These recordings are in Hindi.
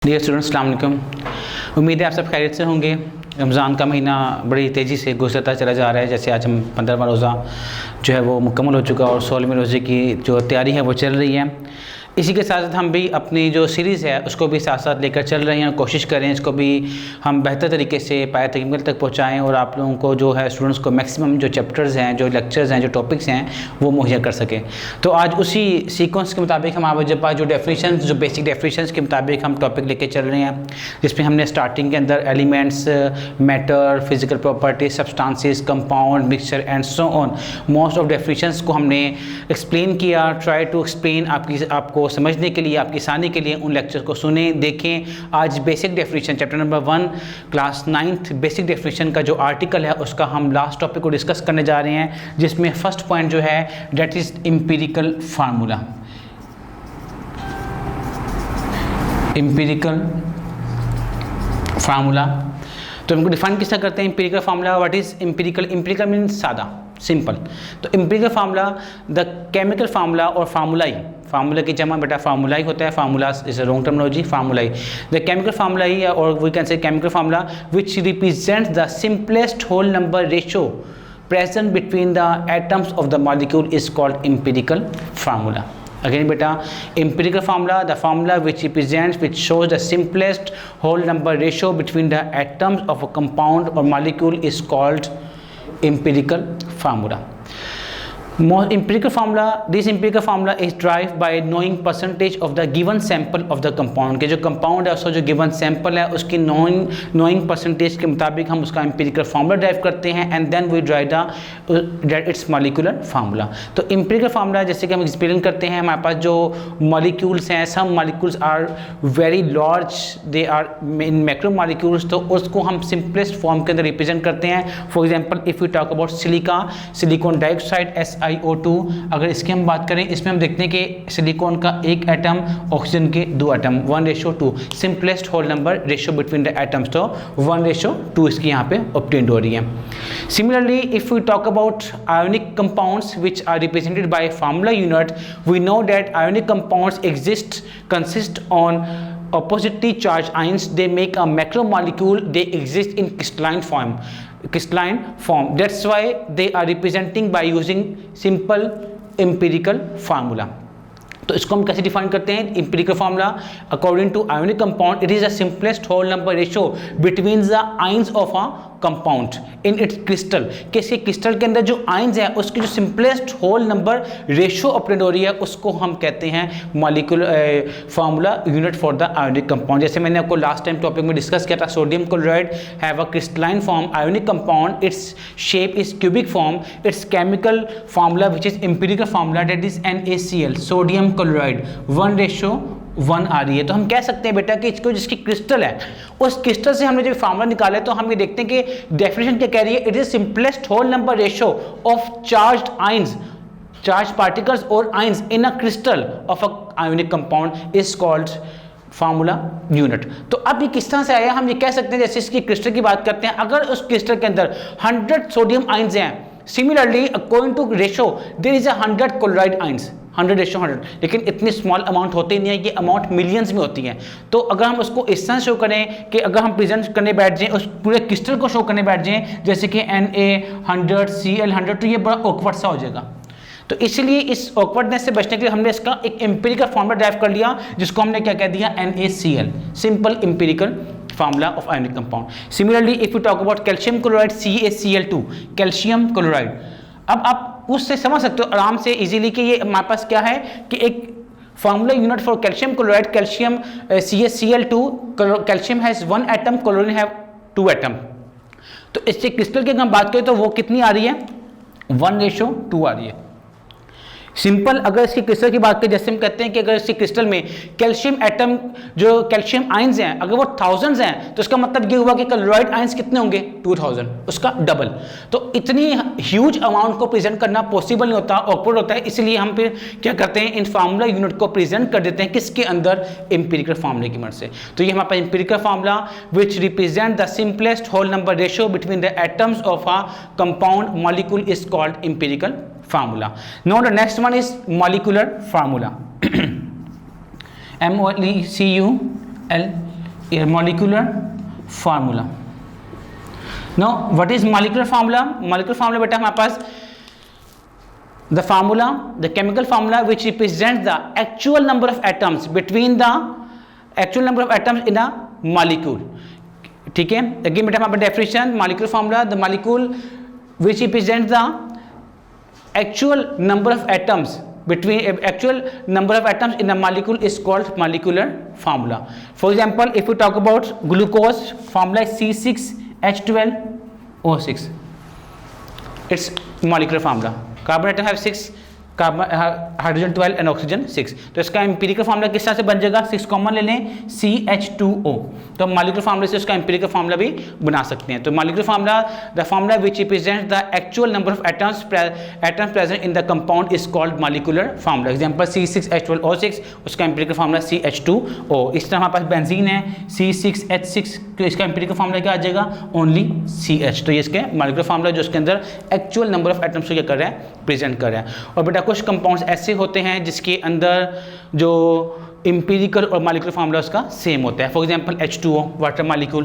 डियर स्टूडेंट्स, अस्सलाम वालेकुम। उम्मीद है आप सब खैरियत से होंगे। रमज़ान का महीना बड़ी तेज़ी से गुजरता चला जा रहा है। जैसे आज हम 15वां रोज़ा जो है वो मुकम्मल हो चुका और 16वें रोज़े की जो तैयारी है वो चल रही है। इसी के साथ साथ हम भी अपनी जो सीरीज़ है उसको भी साथ साथ लेकर चल रहे हैं। कोशिश करें इसको भी हम बेहतर तरीके से पाया तकमील तक पहुँचाएँ और आप लोगों को जो है स्टूडेंट्स को मैक्सिमम जो चैप्टर्स हैं, जो लेक्चर्स हैं, जो टॉपिक्स हैं वो मुहैया कर सकें। तो आज उसी सीक्वेंस के मुताबिक हम आपके पास जो डेफिनेशंस, जो बेसिक डेफिनेशंस के मुताबिक हम टॉपिक लेके चल रहे हैं, जिसमें हमने स्टार्टिंग के अंदर elements, matter, physical properties, substances, compound, mixture and so on most of definitions को हमने एक्सप्लेन किया। ट्राई टू एक्सप्लेन आपको समझने के लिए, आपकी आसानी के लिए उन लेक्चर को सुने, देखें। आज basic definition chapter number 1 class 9th basic definition का जो आर्टिकल है उसका हम लास्ट टॉपिक को डिस्कस करने जा रहे हैं, जिसमें फर्स्ट पॉइंट जो है that is empirical formula. Empirical formula तो हमको डिफाइन किस तरह करते हैं empirical formula. What is empirical? Empirical means सादा, सिंपल। तो empirical formula the chemical formula और फार्मूलाई, फार्मूला की जमा बेटा फार्मूला ही होता है। Formula is a wrong terminology. Formula the chemical formula ही, और we can say chemical formula which represents the simplest whole number ratio present between the atoms of the molecule is called empirical formula. Again beta, empirical formula, the formula which represents, which shows the simplest whole number ratio between the atoms of a compound or molecule is called empirical formula. Empirical formula, this empirical formula is derived by knowing percentage of the given sample of the compound। के जो compound है उसका जो given sample है उसकी knowing percentage के मुताबिक हम उसका empirical formula derive करते हैं and then we derive its molecular formula। तो empirical formula जैसे कि हम explain करते हैं, हमारे पास जो molecules हैं, some molecules are very large, they are in macromolecules, तो उसको हम simplest form के अंदर represent करते हैं। For example, if we talk about silica, silicon dioxide, SiO2, अगर इसकी हम बात करें, इसमें हम देखते हैं कि सिलिकॉन का एक एटम, ऑक्सीजन के 2 atom, 1:2, simplest whole number ratio between the atoms, तो 1:2 इसकी यहाँ पे ऑब्टेन्ड हो रही है। Similarly if we talk about ionic compounds which are represented by formula unit, we know that ionic compounds consist on oppositely charged ions, they make a macromolecule, they exist in crystalline form, that's why they are representing by using simple empirical formula। तो इसको हम कैसे डिफाइन करते हैं? Empirical formula according to ionic compound, it is the simplest whole number ratio between the ions of a compound in its crystal. किसी क्रिस्टल के अंदर जो आयंस है उसकी जो simplest whole number ratio operate हो रही है उसको हम कहते हैं molecular formula unit for the ionic compound. जैसे मैंने आपको लास्ट टाइम टॉपिक में डिस्कस किया था, sodium chloride have a crystalline form, ionic compound its shape is cubic form, it's chemical formula which is empirical formula that is NaCl, sodium chloride 1:1 आ रही है। तो हम कह सकते हैं बेटा कि इसको जिसकी क्रिस्टल है उस क्रिस्टल से हमने जब फार्मूला निकाला है तो हम ये देखते हैं कि डेफिनेशन क्या कह रही है? It is simplest whole number ratio of charged ions, charge particles और ions in a crystal of a ionic compound is called formula unit. तो अब ये किस तरह से आया? हम ये कह सकते हैं, जैसे इसकी क्रिस्टल की बात करते हैं, अगर उस क्रिस्टल के अंदर 100 सोडियम आयंस हैं, similarly according to ratio there is 100 chloride ions, 100:100, लेकिन इतनी स्मॉल अमाउंट होती नहीं है, ये अमाउंट मिलियंस में होती है। तो अगर हम उसको इस तरह शो करें कि अगर हम प्रेजेंट करने बैठ जाएं, उस पूरे क्रिस्टल को शो करने बैठ जाएं, जैसे कि Na100 Cl100, तो ये बड़ा ऑकवर्ड सा हो जाएगा। तो इसलिए इस ऑकवर्डनेस से बचने के लिए हमने इसका एक एम्पिरिकल फार्मूला ड्राइव कर लिया, जिसको हमने क्या कह दिया? NaCl, simple empirical formula of ionic compound. Similarly if you talk about calcium chloride CaCl2, calcium chloride, अब आप उससे समझ सकते हो आराम से इजीली कि ये हमारे पास क्या है कि एक formula unit for calcium chloride, calcium CaCl2, calcium has 1 atom, chlorine have 2 atom. तो इससे क्रिस्टल की अगर हम बात करें तो वो कितनी आ रही है? 1:2 आ रही है। सिंपल अगर इसकी क्रिस्टल की बात करें, जैसे हम कहते हैं कि अगर इसकी क्रिस्टल में कैल्शियम एटम, जो कैल्शियम आयंस हैं, अगर वो थाउजेंड्स हैं, तो इसका मतलब ये हुआ कि क्लोराइड आयंस कितने होंगे? 2000, उसका डबल। तो इतनी ह्यूज अमाउंट को प्रेजेंट करना पॉसिबल नहीं होता, ऑकवर्ड होता है, इसलिए हम फिर क्या करते हैं? इन फार्मूला यूनिट को प्रेजेंट कर देते हैं किसके अंदर? एम्पिरिकल फार्मूले की मदद से। तो ये हमारे पास empirical formula which represent the simplest whole number ratio between the atoms of a compound molecule is called empirical formula. Now the next one is molecular formula. MOLECULAR molecular formula. Now what is molecular formula? Molecular formula बेटा हमारे पास the formula, the chemical formula which represents the actual number of atoms between the actual number of atoms in a molecule. ठीक है, अगेन बेटा हमारे definition molecular formula, the molecule which represents the actual number of atoms between actual number of atoms in a molecule is called molecular formula. For example, if we talk about glucose, formula is C6H12O6. It's molecular formula. Carbon atom have 6, hydrogen 12 and oxygen 6. तो इसका एम्पिरिकल फार्मूला किस तरह से बन जाएगा? 6 कॉमन ले लें, CH2O. तो हम मॉलिक्यूलर फार्मूला से उसका एम्पिरिकल फार्मूला भी बना सकते हैं. तो molecular formula, the formula which represents the actual number of atoms present in the compound is called molecular formula. Example C6H12O6, उसका एम्पिरिकल फार्मूला CH2O. इस तरह हमारे पास बेंजीन है C6H6, तो इसका एम्पिरिकल फार्मूला क्या आ जाएगा? Only CH. तो ये इसके मॉलिक्यूलर फार्मूला जो उसके अंदर एक्चुअल नंबर ऑफ एटम्स को क्या कर रहा है? प्रेजेंट कर रहा है. और बेटा कुछ कंपाउंड्स ऐसे होते हैं जिसके अंदर जो एम्पिरिकल और मॉलिक्यूलर फार्मूला उसका सेम होता है. For example H2O, water molecule,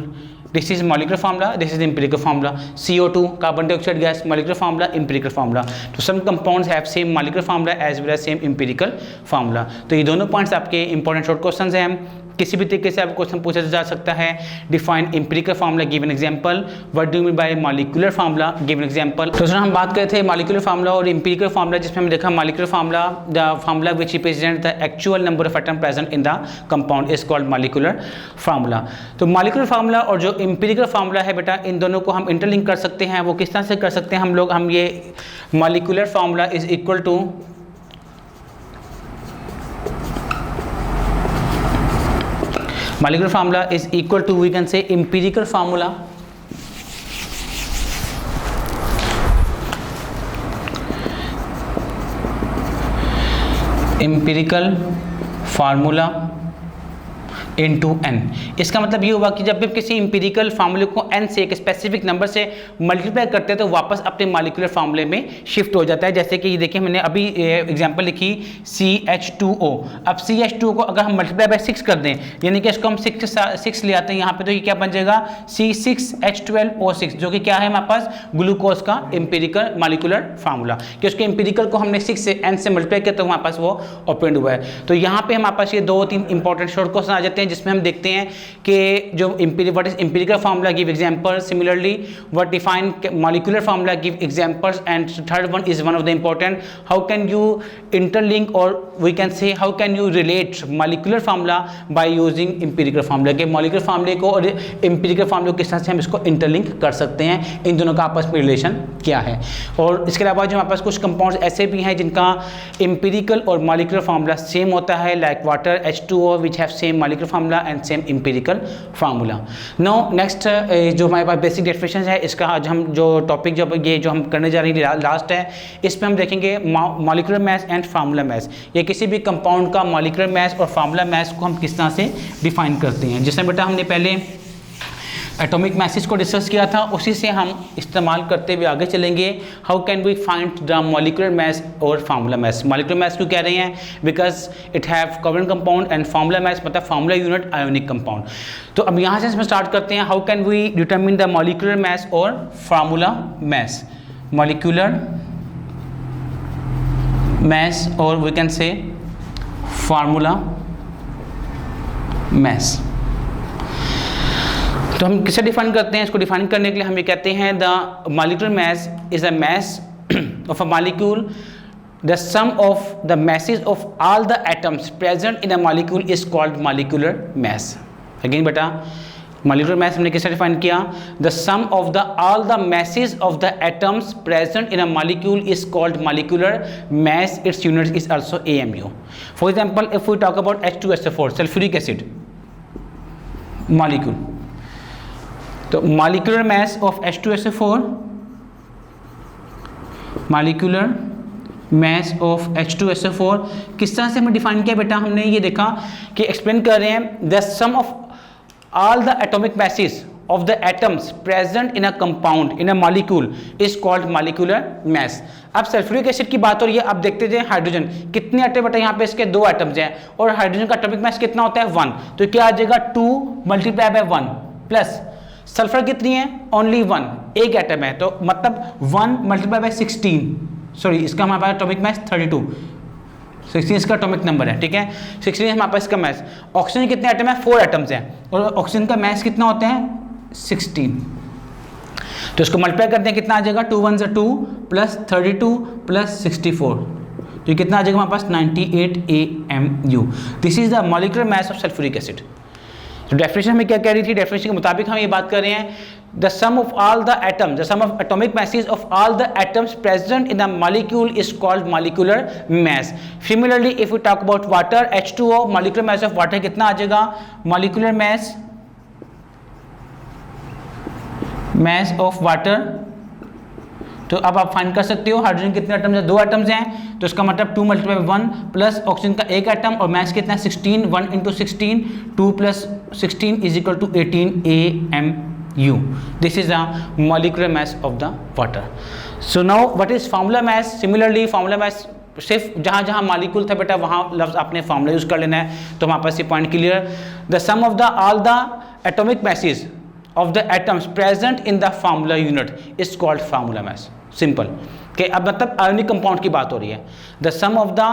this is molecular formula, this is empirical formula. CO2, carbon dioxide gas, molecular formula, empirical formula. तो some compounds have same molecular formula as well as same empirical formula. तो ये दोनों पॉइंट्स आपके इंपॉर्टेंट शॉर्ट क्वेश्चंस हैं. किसी भी तरीके से आपको क्वेश्चन पूछा जा सकता है. Define empirical formula, give an example. What do you mean by molecular formula, give an example. तो हम बात कर रहे थे मॉलिक्यूलर फार्मूला और एम्पिरिकल फार्मूला, जिसमें हमने देखा molecular formula, the formula which represent the actual number of atom present in the compound is called molecular formula. तो मॉलिक्यूलर फार्मूला और जो एम्पिरिकल फार्मूला है बेटा, इन दोनों को हम इंटरलिंक कर सकते हैं. वो किस तरह से कर सकते हैं हम ये molecular formula is equal to molecular formula is equal to, we can say, empirical formula. Empirical formula into n. इसका मतलब ये हुआ कि जब भी किसी एम्पिरिकल फार्मूले को n से, एक स्पेसिफिक नंबर से मल्टीप्लाई करते हैं तो वापस अपने मॉलिक्यूलर फार्मूले में शिफ्ट हो जाता है. जैसे कि ये देखिए, मैंने अभी एग्जांपल लिखी CH2O. अब CH2O को अगर हम मल्टीप्लाई बाय 6 कर दें, यानी कि इसको हम 6 ले आते हैं यहाँ पे, तो ये क्या बन जाएगा? C6H12O6, जो कि क्या है हमारे पास? ग्लूकोज का एम्पिरिकल मॉलिक्यूलर फार्मूला. कि उसके एम्पिरिकल को हमने 6 से n से मल्टीप्लाई किया तो हमारे पास वो ओपन हुआ है. तो यहाँ पे हमारे पास ये 2-3 इंपॉर्टेंट शॉर्ट क्वेश्चन आ जाते हैं, जिसमें हम देखते हैं कि जो what is empirical formula, give example. Similarly what define molecular formula, give examples. And third one is one of the important, how can you interlink और we can say how can you relate molecular formula by using empirical formula. के मॉलिक्यूलर फार्मूले को और एम्पिरिकल फार्मूले को किस तरह से हम इसको इंटरलिंक कर सकते हैं, इन दोनों का आपस में रिलेशन क्या है. और इसके अलावा जो हमारे पास कुछ कंपाउंड्स ऐसे भी हैं जिनका एम्पिरिकल और मॉलिक्यूलर फार्मूला सेम होता है, like water H2O which have same molecular formula and same empirical formula. Now next जो हमारे पास बेसिक डेफिनेशन है, इसका आज हम जो टॉपिक जो हम करने जा रहे हैं लास्ट है, इसमें हम देखेंगे मॉलिक्यूलर मास एंड फार्मूला मास. ये किसी भी कंपाउंड का मॉलिक्यूलर मास और फार्मूला मास को हम किस तरह से डिफाइन करते हैं. जिसमें बेटा हमने पहले एटॉमिक मैसेज को डिस्कस किया था, उसी से हम इस्तेमाल करते हुए आगे चलेंगे. How can we find the molecular mass और फार्मूला मास. मॉलिक्यूलर मास क्यों कह रहे हैं? Because it have covalent compound, and formula mass मतलब फार्मूला यूनिट आयोनिक कंपाउंड. तो अब यहाँ से हम स्टार्ट करते हैं. How can we determine the molecular mass और फार्मूला मास. मॉलिक्यूलर मास और we can say formula mass. तो हम किसे डिफाइन करते हैं? इसको डिफाइन करने के लिए हम ये कहते हैं the molecular mass is a mass of a molecule, the sum of the masses of all the atoms present in a molecule is called molecular mass. Again बेटा, मॉलिक्यूलर मास हमने किसे डिफाइन किया? The sum of the all the masses of the atoms present in a molecule is called molecular mass. Its unit is also AMU. For example, if we talk about H2SO4 sulphuric acid molecule, तो molecular mass of H2SO4, molecular mass of H2SO4 किस तरह से हमें डिफाइन किया बेटा? हमने ये देखा कि एक्सप्लेन कर रहे हैं the sum of all the atomic masses of the atoms present in a compound in a molecule is called molecular mass। अब सल्फ्यूरिक एसिड की बात हो रही है, अब देखते जाए हाइड्रोजन कितने एटम बेटा, यहाँ पे इसके 2 एटम्स हैं और हाइड्रोजन का एटॉमिक मास कितना होता है 1, तो क्या आ जाएगा 2 मल्टीप्लाई बाय 1 प्लस सल्फर कितनी है ओनली 1, एक एटम है तो मतलब 1 मल्टीप्लाई बाय 16, सॉरी इसका हमारे पास एटॉमिक मास 32, 16 इसका एटॉमिक नंबर है, ठीक है 16 हमारे पास इसका मास। ऑक्सीजन कितने एटम है 4 एटम्स हैं और ऑक्सीजन का मास कितना होता है 16, तो इसको मल्टीप्लाई करते हैं कितना आ जाएगा 2 1 2 प्लस 32 प्लस 64, तो ये कितना आ जाएगा हमारे पास 98 AMU। This is the molecular mass of sulphuric acid. तो डेफिनेशन हमें क्या कह रही थी, डेफिनेशन के मुताबिक हम ये बात कर रहे हैं the sum of all the atoms, the sum of atomic masses of all the atoms present in a molecule is called molecular mass। Similarly if we talk about water H2O, molecular mass of water कितना आ जाएगा, molecular mass of water, तो अब आप फाइंड कर सकते हो हाइड्रोजन कितने एटम्स हैं 2 एटम्स हैं, तो इसका मतलब 2 मल्टीप्लाई 1 प्लस ऑक्सीजन का एक एटम और मास कितना है 16, 1 into 16, 2 plus 16 is equal to 18 AMU। This is the molecular mass of the water. So now what is formula mass. Similarly formula mass सिर्फ जहाँ जहाँ मॉलिक्यूल था बेटा वहाँ लफ्ज आपने फार्मूला यूज कर लेना है, तो हमारे पास ये point clear. The sum of the all the atomic masses of the atoms present in the formula unit is called formula mass। Simple कि अब मतलब आयोनिक कंपाउंड की बात हो रही है। The sum of the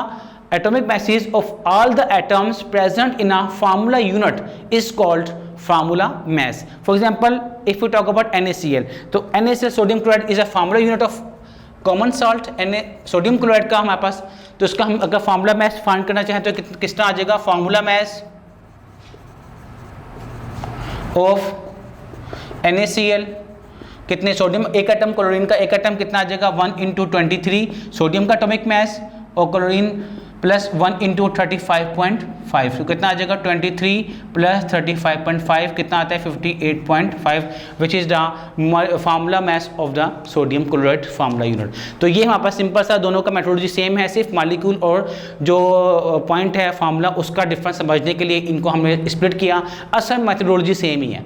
atomic masses of all the atoms present in a formula unit is called formula mass। For example if we talk about NaCl, तो NaCl sodium chloride is a formula unit of common salt। Sodium chloride का हमारे पास, तो इसका हम अगर फार्मूला मैस फाइंड करना चाहें तो किस तरह आ जाएगा, फार्मूला मैस ऑफ NaCl कितने सोडियम एक एटम, क्लोरीन का एक एटम कितना आ जाएगा 1 इंटू 23 सोडियम का एटॉमिक मास और क्लोरीन प्लस 1 इंटू 35.5, तो कितना आ जाएगा 23 प्लस 35.5 कितना आता है 58.5 which is the formula mass of the sodium chloride formula unit. तो ये हमारे पास सिंपल सा दोनों का मेथोडोलॉजी सेम है, सिर्फ मॉलिक्यूल और जो पॉइंट है फार्मूला उसका डिफरेंस समझने के लिए इनको हमने स्प्लिट किया। असल मेथोडोलॉजी सेम ही है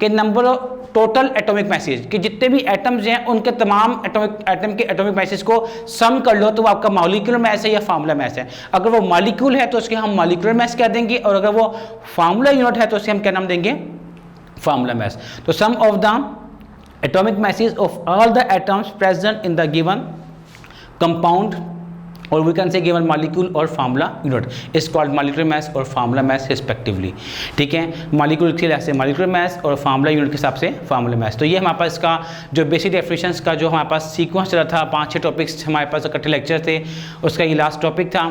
कि number of total atomic message कि जितने भी एटम्स हैं उनके तमाम एटम के एटॉमिक मैसेज को सम कर लो तो वो आपका मॉलिक्यूलर मास है या फार्मूला मास है। अगर वो मॉलिक्यूल है तो उसके हम मॉलिक्यूलर मास कह देंगे और अगर वो फार्मूला यूनिट है तो उसे हम क्या नाम देंगे, फार्मूला मास। तो sum of the atomic masses of all the atoms present in the given compound और we can say given molecule और formula unit is called molecular mass और फार्मूला मास रिस्पेक्टिवली। ठीक है, मॉलिक्यूल के हिसाब से मॉलिक्यूलर मास और फार्मूला यूनिट के हिसाब से फार्मूला मास। तो ये हमारे पास इसका जो बेसिक डेफिनेशंस का जो हमारे पास सीक्वेंस चला था, 5-6 टॉपिक्स हमारे पास इकट्ठे लेक्चर थे, उसका ये लास्ट टॉपिक था।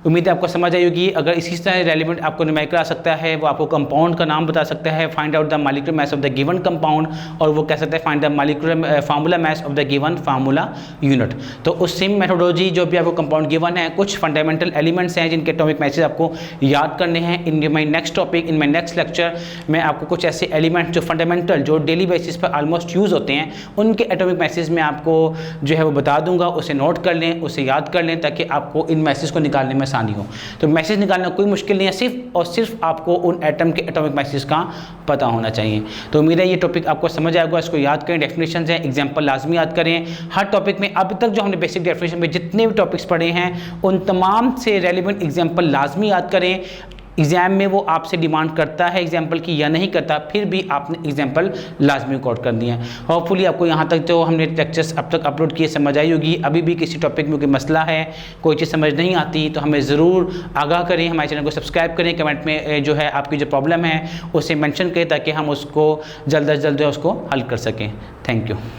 उम्मीद है आपको समझ आई होगी। अगर इसी तरह रेलिवेंट आपको न्यूमेरिकल आ सकता है, वो आपको कंपाउंड का नाम बता सकता है, find out the molecular mass of the given compound, और वो कह सकता है find the molecular formula mass of the given formula unit. तो उस सेम मेथोडोलॉजी जो भी आपको कंपाउंड गिवन है, कुछ फंडामेंटल एलिमेंट्स हैं जिनके एटॉमिक मैसेज आपको याद करने हैं। In my next topic, in my next lecture मैं आपको कुछ ऐसे एलिमेंट्स जो फंडामेंटल जो डेली बेसिस पर ऑलमोस्ट यूज़ होते हैं उनके एटॉमिक मैसेज में आपको जो है वो बता दूंगा। उसे नोट कर लें, उसे याद कर लें ताकि आपको इन मैसेज को निकालने में आसानी हो। तो मैसेज निकालना कोई मुश्किल नहीं है, सिर्फ और सिर्फ आपको उन एटम के एटॉमिक मैसेज का पता होना चाहिए। तो उम्मीद है ये टॉपिक आपको समझ आएगा। इसको याद करें, डेफिनेशंस हैं, एग्जांपल लाजमी याद करें। हर टॉपिक में अब तक जो हमने बेसिक डेफिनेशन में जितने भी टॉपिक्स पढ़े हैं उन तमाम से रेलिवेंट एग्जांपल लाजमी याद करें। एग्ज़ाम में वो आपसे डिमांड करता है एग्जाम्पल की या नहीं करता, फिर भी आपने एग्जाम्पल लाजमी कोट कर दिया है। होपफुली आपको यहाँ तक जो हमने लेक्चर्स अब तक अपलोड किए समझ आई होगी। अभी भी किसी टॉपिक में कोई मसला है, कोई चीज़ समझ नहीं आती तो हमें ज़रूर आगाह करें, हमारे चैनल को सब्सक्राइब करें, कमेंट में जो है आपकी जो प्रॉब्लम है उसे मेंशन करें ताकि हम उसको जल्द अज जल्द उसको हल कर सकें। Thank you.